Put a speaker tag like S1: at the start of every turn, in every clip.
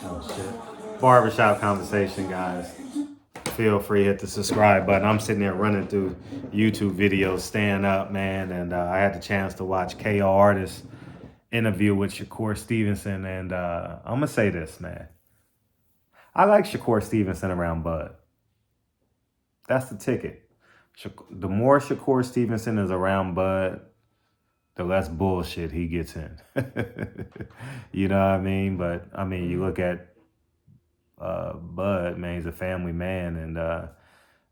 S1: Oh shit. Barbershop conversation, guys. Feel free to hit the subscribe button. I'm sitting there running through YouTube videos, staying up, man, and I had the chance to watch KO Artist interview with Shakur Stevenson, and I'm gonna say this, man. I like Shakur Stevenson around Bud. That's the ticket. The more Shakur Stevenson is around Bud, the less bullshit he gets in. You know what I mean? But I mean, you look at Bud, man, he's a family man, and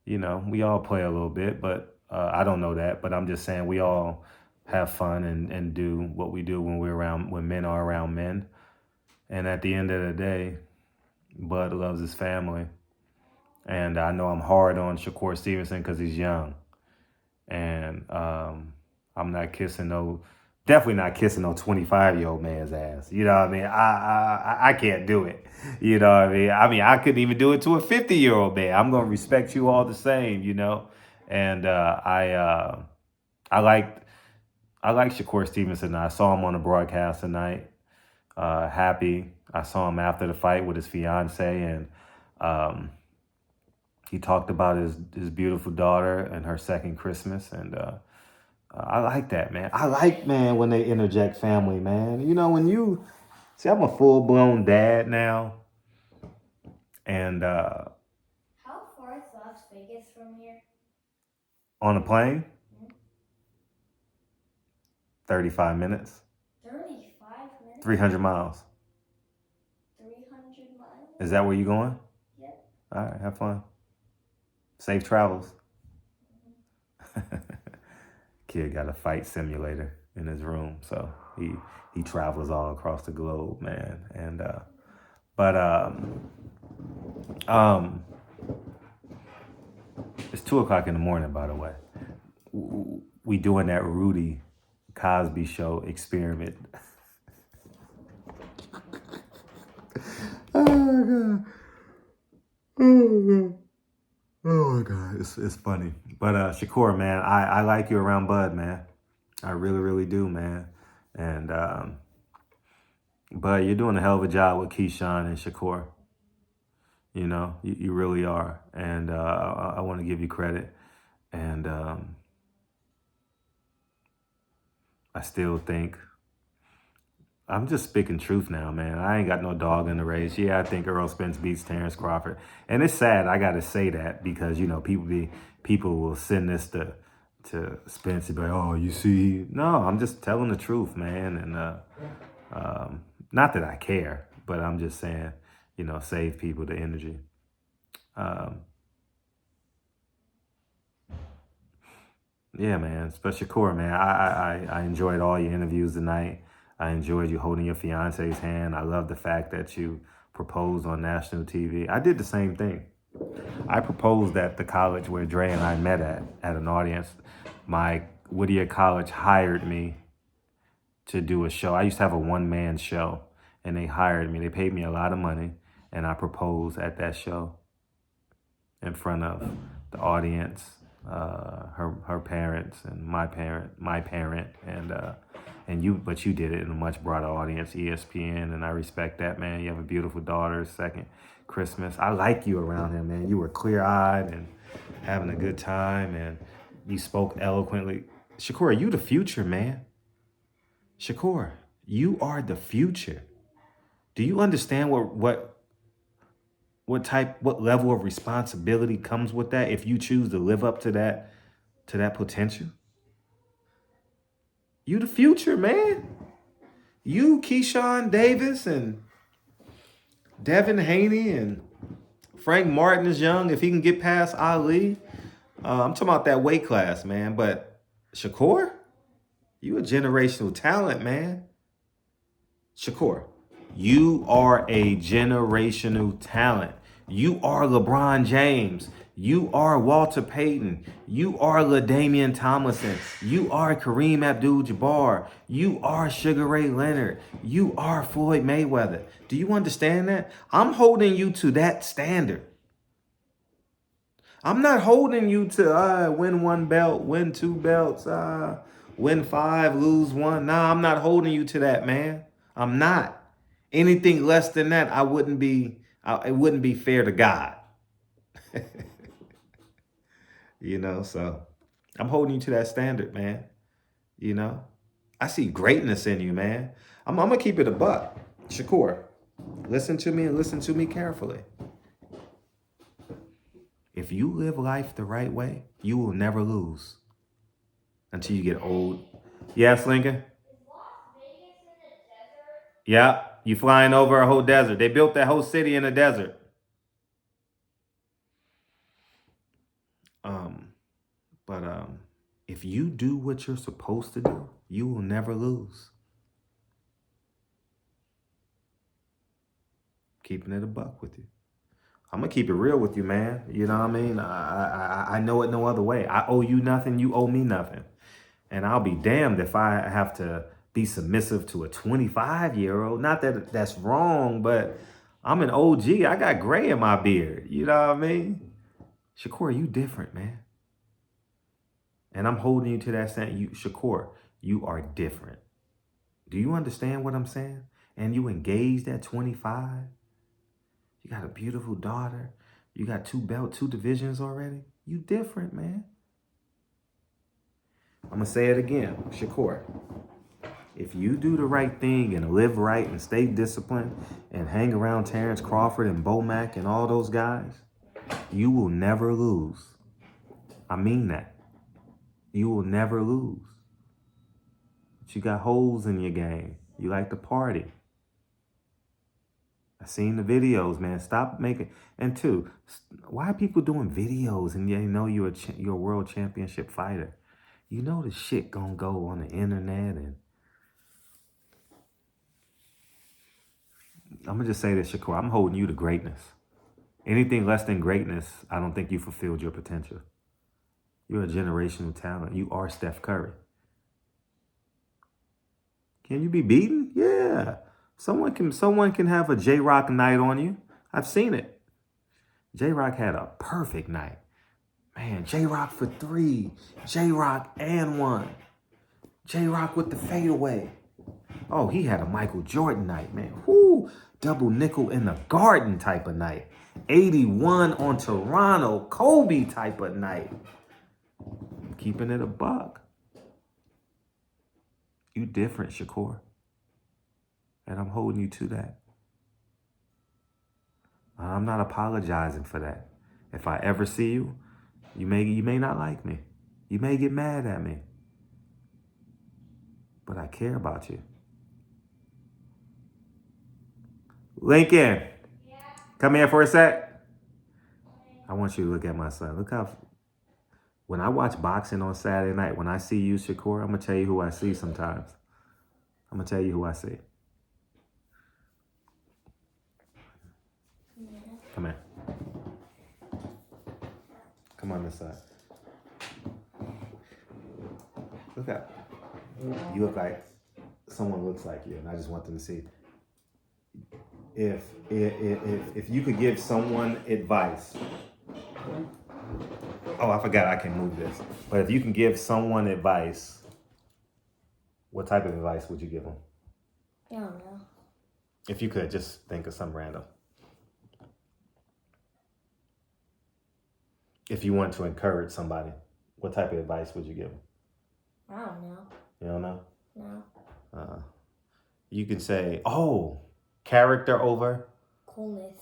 S1: you know, we all play a little bit, but I don't know that, but I'm just saying we all have fun and do what we do when men are around men. And at the end of the day, Bud loves his family. And I know I'm hard on Shakur Stevenson because he's young. And I'm not kissing definitely not kissing no 25-year-old man's ass. You know what I mean? I can't do it. You know what I mean? I couldn't even do it to a 50-year-old man. I'm gonna respect you all the same, you know. And I like Shakur Stevenson. I saw him on the broadcast tonight. Happy. I saw him after the fight with his fiance, and he talked about his beautiful daughter and her second Christmas, and I like that, man. I like, man, when they interject family, man. You know, when you see, I'm a full blown dad now, and
S2: how far is Las Vegas from here?
S1: On a plane, 35 minutes.
S2: 35 minutes?
S1: 300 miles.
S2: 300 miles?
S1: Is that where you going?
S2: Yep.
S1: All right, have fun. Safe travels. Kid got a fight simulator in his room, so he travels all across the globe, man. And it's 2:00 in the morning, by the way. We doing that Rudy Cosby show experiment. Oh my god. Oh my god, it's funny. But Shakur, man, I like you around Bud, man. I really, really do, man. And Bud, you're doing a hell of a job with Keyshawn and Shakur. You know, you really are. And I want to give you credit. And I still think I'm just speaking truth now, man. I ain't got no dog in the race. Yeah, I think Errol Spence beats Terrence Crawford. And it's sad I gotta say that because, you know, people will send this to Spence and be like, oh, you see. No, I'm just telling the truth, man. And not that I care, but I'm just saying, you know, save people the energy. Yeah, man. But Shakur, man, I enjoyed all your interviews tonight. I enjoyed you holding your fiance's hand. I love the fact that you proposed on national TV. I did the same thing. I proposed at the college where Dre and I met at an audience. My Whittier College hired me to do a show. I used to have a one-man show, and they hired me. They paid me a lot of money, and I proposed at that show in front of the audience, her parents and my parent, but you did it in a much broader audience, ESPN, and I respect that, man. You have a beautiful daughter, second Christmas. I like you around him, man. You were clear-eyed and having a good time, and you spoke eloquently. Shakur, you the future, man. Shakur, you are the future. Do you understand what level of responsibility comes with that if you choose to live up to that potential? You the future, man. You, Keyshawn Davis, and Devin Haney, and Frank Martin is young. If he can get past Ali, I'm talking about that weight class, man. But Shakur, you a generational talent, man. Shakur, you are a generational talent. You are LeBron James. You are Walter Payton. You are LaDainian Tomlinson. You are Kareem Abdul-Jabbar. You are Sugar Ray Leonard. You are Floyd Mayweather. Do you understand that? I'm holding you to that standard. I'm not holding you to win one belt, win two belts, win five, lose one. Nah, I'm not holding you to that, man. I'm not. Anything less than that, it wouldn't be fair to God. You know, so I'm holding you to that standard, man. You know, I see greatness in you, man. I'm gonna keep it a buck. Shakur, listen to me and listen to me carefully. If you live life the right way, you will never lose until you get old. Yes, Lincoln?
S2: Is Las Vegas in the desert?
S1: Yeah, you flying over a whole desert. They built that whole city in a desert. But if you do what you're supposed to do, you will never lose. Keeping it a buck with you. I'm gonna keep it real with you, man. You know what I mean? I know it no other way. I owe you nothing. You owe me nothing. And I'll be damned if I have to be submissive to a 25-year-old. Not that that's wrong, but I'm an OG. I got gray in my beard. You know what I mean? Shakur, you different, man. And I'm holding you to that saying, Shakur, you are different. Do you understand what I'm saying? And you engaged at 25. You got a beautiful daughter. You got 2 divisions already. You different, man. I'm going to say it again. Shakur, if you do the right thing and live right and stay disciplined and hang around Terrence Crawford and Bomac and all those guys, you will never lose. I mean that. You will never lose. But you got holes in your game. You like to party. I seen the videos, man. Stop making. And 2, why are people doing videos and you know you're a world championship fighter? You know the shit gonna go on the internet. And I'm gonna just say this, Shakur. I'm holding you to greatness. Anything less than greatness, I don't think you fulfilled your potential. You're a generational talent. You are Steph Curry. Can you be beaten? Yeah. Someone can have a J-Rock night on you. I've seen it. J-Rock had a perfect night. Man, J-Rock for 3. J-Rock and 1. J-Rock with the fadeaway. Oh, he had a Michael Jordan night, man. Whoo, double nickel in the garden type of night. 81 on Toronto, Kobe type of night. Keeping it a buck. You different, Shakur. And I'm holding you to that. I'm not apologizing for that. If I ever see you, you may not like me. You may get mad at me. But I care about you. Lincoln,
S2: Yeah.
S1: come here for a sec. I want you to look at my son. Look how, when I watch boxing on Saturday night, when I see you, Shakur, I'm going to tell you who I see sometimes. I'm going to tell you who I see.
S2: Yeah.
S1: Come here. Come on this side. Look up. You look like someone looks like you, and I just want them to see. If you could give someone advice. Oh, I forgot I can move this. But if you can give someone advice, what type of advice would you give them?
S2: I don't know.
S1: If you could, just think of something random. If you want to encourage somebody, what type of advice would you give them?
S2: I don't know.
S1: You don't know?
S2: No.
S1: You can say, oh, character over.
S2: Coolness.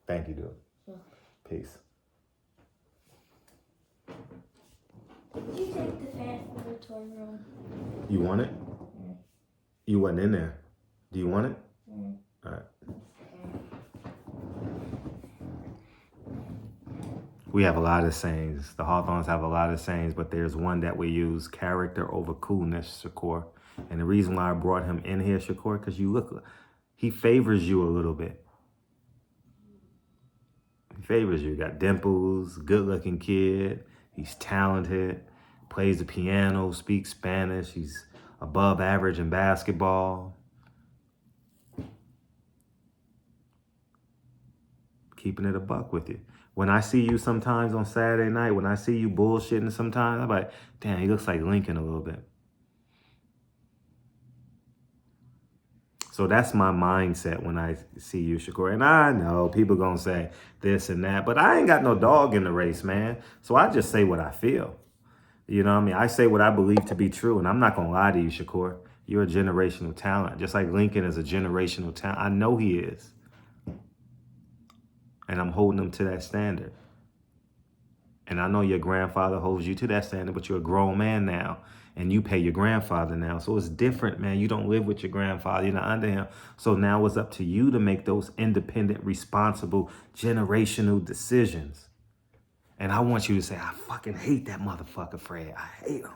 S1: Thank you, dude.
S2: Yeah.
S1: Peace.
S2: Did you take the fan from the toy room?
S1: You want it?
S2: Mm.
S1: You wasn't in there. Do you want it?
S2: Mm.
S1: All right. We have a lot of sayings. The Hawthorns have a lot of sayings, but there's one that we use, character over coolness, Shakur. And the reason why I brought him in here, Shakur, because he favors you a little bit. He favors you. Got dimples, good-looking kid. He's talented, plays the piano, speaks Spanish. He's above average in basketball. Keeping it a buck with you. When I see you sometimes on Saturday night, when I see you bullshitting sometimes, I'm like, damn, he looks like Lincoln a little bit. So that's my mindset when I see you, Shakur. And I know people gonna say this and that, but I ain't got no dog in the race, man. So I just say what I feel. You know what I mean? I say what I believe to be true, and I'm not gonna lie to you, Shakur. You're a generational talent, just like Lincoln is a generational talent. I know he is, and I'm holding him to that standard. And I know your grandfather holds you to that standard, but you're a grown man now, and you pay your grandfather now. So it's different, man. You don't live with your grandfather. You're not under him. So now it's up to you to make those independent, responsible, generational decisions. And I want you to say, I fucking hate that motherfucker, Fred. I hate him.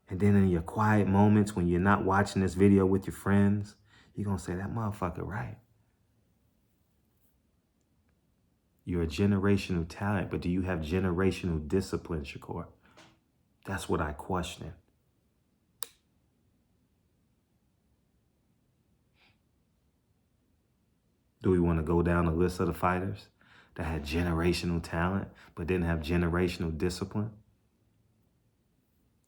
S1: And then in your quiet moments when you're not watching this video with your friends, you're going to say, that motherfucker right. You're a generational talent, but do you have generational discipline, Shakur? That's what I question. Do we want to go down the list of the fighters that had generational talent, but didn't have generational discipline?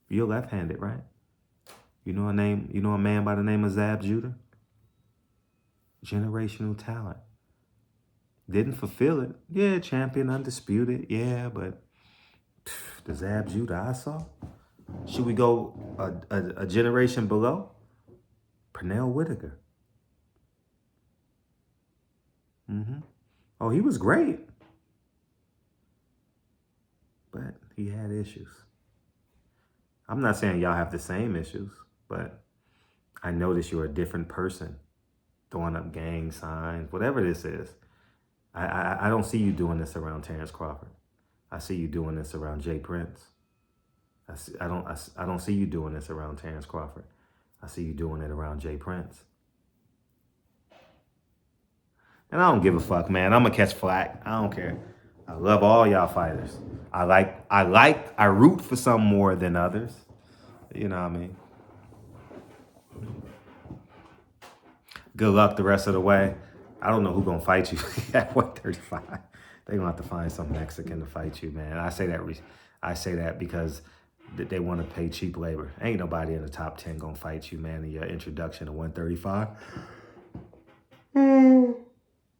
S1: You're left-handed, right? You know a man by the name of Zab Judah? Generational talent. Didn't fulfill it. Yeah, champion, undisputed. Yeah, but the Zab Judah I saw. Should we go a generation below? Pernell Whitaker. Oh, he was great. But he had issues. I'm not saying y'all have the same issues, but I notice you're a different person. Throwing up gang signs, whatever this is. I don't see you doing this around Terrence Crawford. I see you doing this around Jay Prince. I don't see you doing this around Terrence Crawford. I see you doing it around Jay Prince. And I don't give a fuck, man. I'm gonna catch flack. I don't care. I love all y'all fighters. I root for some more than others. You know what I mean? Good luck the rest of the way. I don't know who's gonna fight you at 135. They're gonna have to find some Mexican to fight you, man. I say that because they want to pay cheap labor. Ain't nobody in the top 10 gonna fight you, man, in your introduction to 135.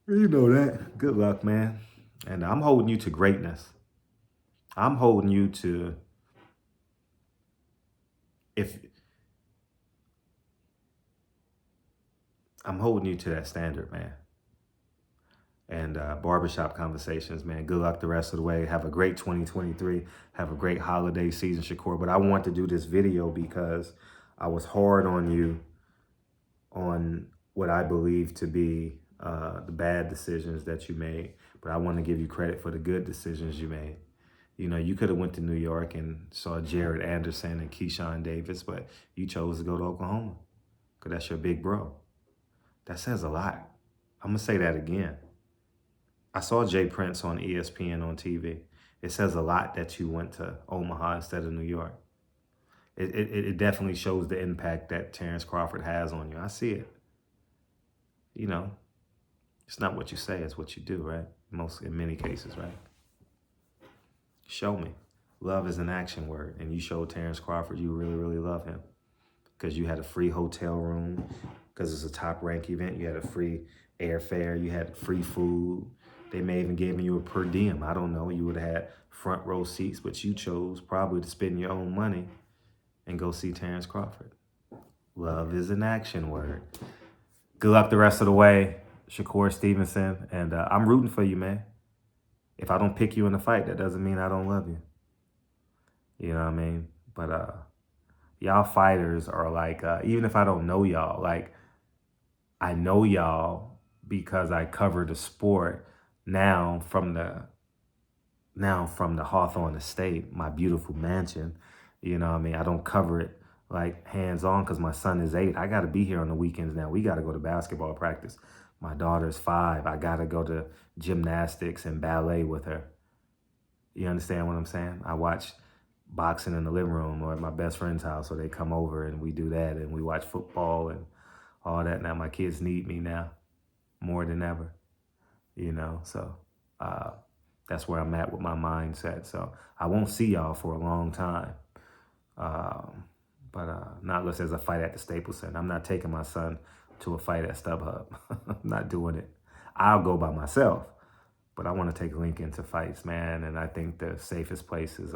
S1: You know that. Good luck, man. And I'm holding you to greatness. I'm holding you to, I'm holding you to that standard, man. And barbershop conversations, man. Good luck the rest of the way. Have a great 2023. Have a great holiday season, Shakur. But I want to do this video because I was hard on you on what I believe to be the bad decisions that you made. But I want to give you credit for the good decisions you made. You know, you could have went to New York and saw Jared Anderson and Keyshawn Davis, but you chose to go to Oklahoma because that's your big bro. That says a lot. I'm going to say that again. I saw Jay Prince on ESPN on TV. It says a lot that you went to Omaha instead of New York. It definitely shows the impact that Terrence Crawford has on you. I see it. You know, it's not what you say, it's what you do, right? In many cases, right? Show me. Love is an action word. And you showed Terrence Crawford you really, really love him. Because you had a free hotel room. Because it's a top rank event. You had a free airfare. You had free food. They may even give you a per diem. I don't know. You would have had front row seats. But you chose probably to spend your own money and go see Terrence Crawford. Love is an action word. Good luck the rest of the way, Shakur Stevenson. And I'm rooting for you, man. If I don't pick you in the fight, that doesn't mean I don't love you. You know what I mean? But y'all fighters are like, even if I don't know y'all, like I know y'all because I cover the sport now from the Hawthorne Estate, my beautiful mansion. You know what I mean? I don't cover it like hands-on because my son is 8. I got to be here on the weekends now. We got to go to basketball practice. My daughter's 5. I got to go to gymnastics and ballet with her. You understand what I'm saying? I watch boxing in the living room or at my best friend's house, so they come over and we do that and we watch football and all that. Now my kids need me now more than ever, you know? So that's where I'm at with my mindset. So I won't see y'all for a long time. But not unless there's a fight at the Staples Center. I'm not taking my son to a fight at StubHub. I'm not doing it. I'll go by myself, but I want to take Lincoln to fights, man. And I think the safest place is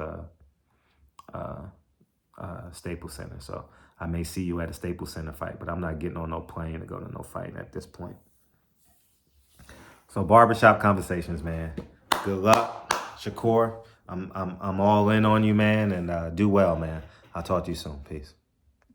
S1: Staples Center. So I may see you at a Staples Center fight, but I'm not getting on no plane to go to no fight at this point. So barbershop conversations, man. Good luck, Shakur. I'm all in on you, man, and do well, man. I'll talk to you soon. Peace.